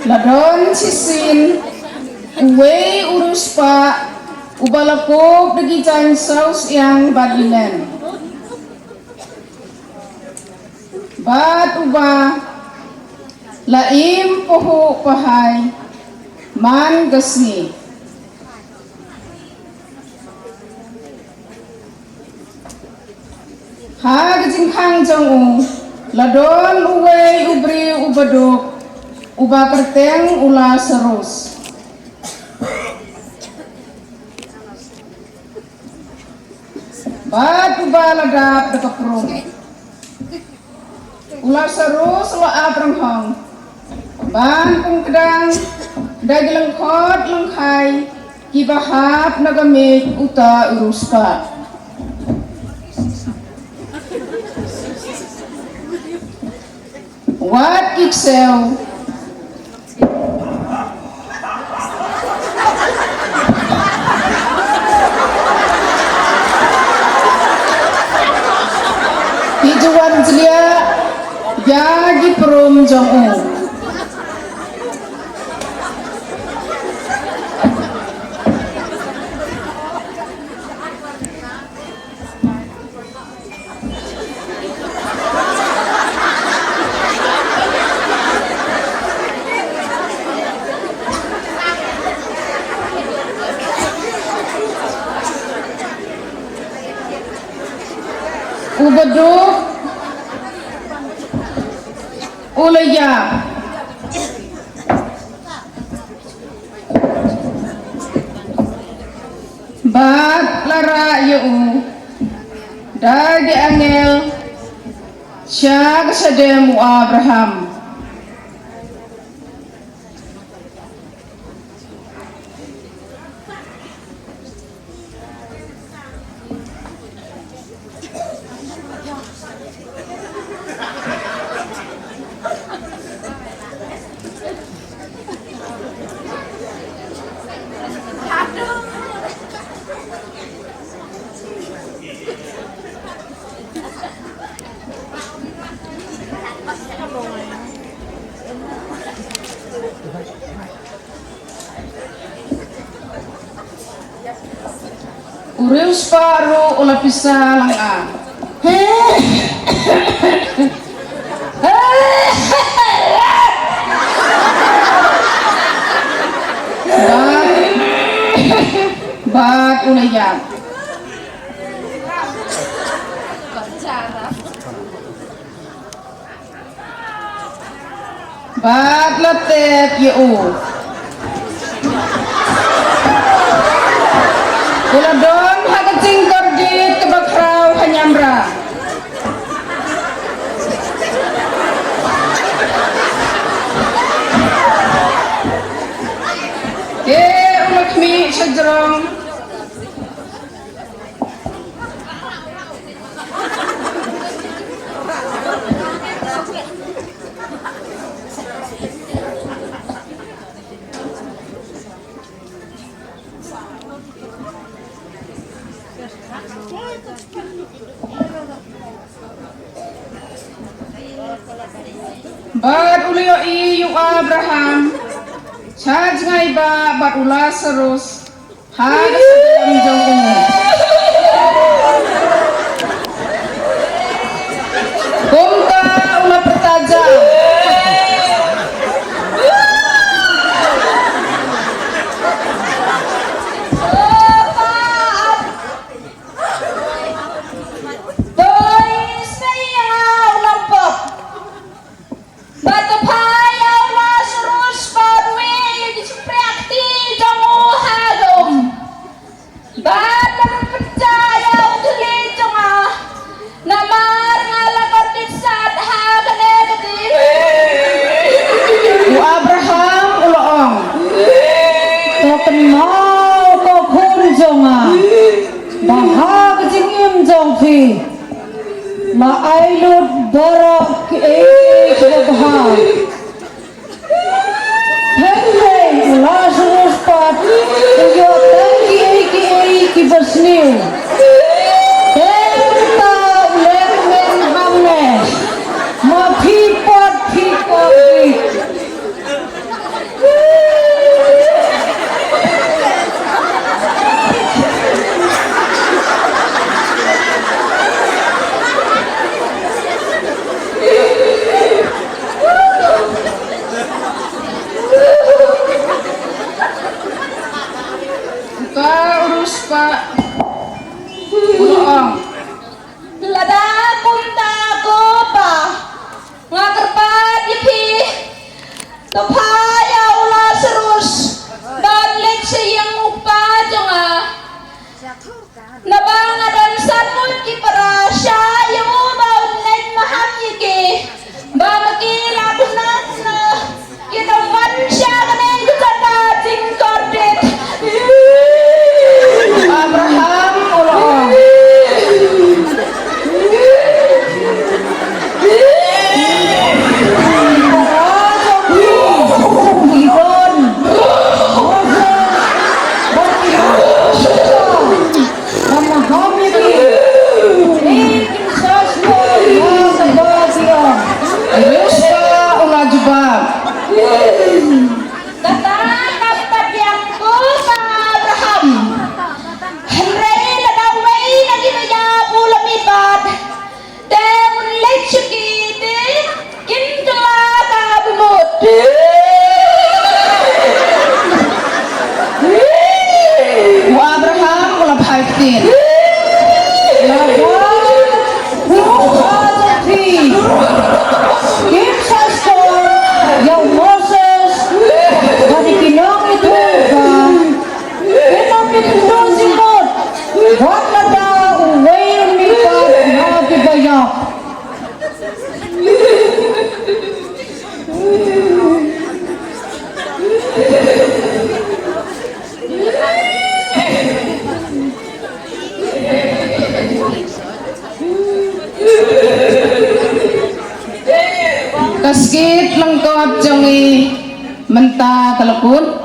Ladon sisin uwe urus pa ubalakop dagitan saus yang badilen bat uba laim poho pahay man gasni hagajing kang jong ladon uwe ubri ubaduk uba kerteng ula serus bat uba ladap dekaprung ula serus lo abranghong ban kung kedang dagilang khot langkai kibahap nagamit uta uruspa wat iksel hijuan jelia yagi perum jong ubaduk ulaya bat lara yeu dagi angel syak sademu Abraham Urius paru ola pisalang a bat unayam bat latep yeu uladon hagacing gordit kebakrau hanyamra ulakmi sajrong bat ulio iyu Abraham charge ngai ba bat ula serus haga sedang jong kumta ula pertaja namar ngala kordit sa Dapat yang ko sa Abraham. Henry na daway na ginaya pula mipat. Deun lechukiti kintala kabumot. Wa Abraham wala 15. Kaskit lengkap jangi mentah kalapun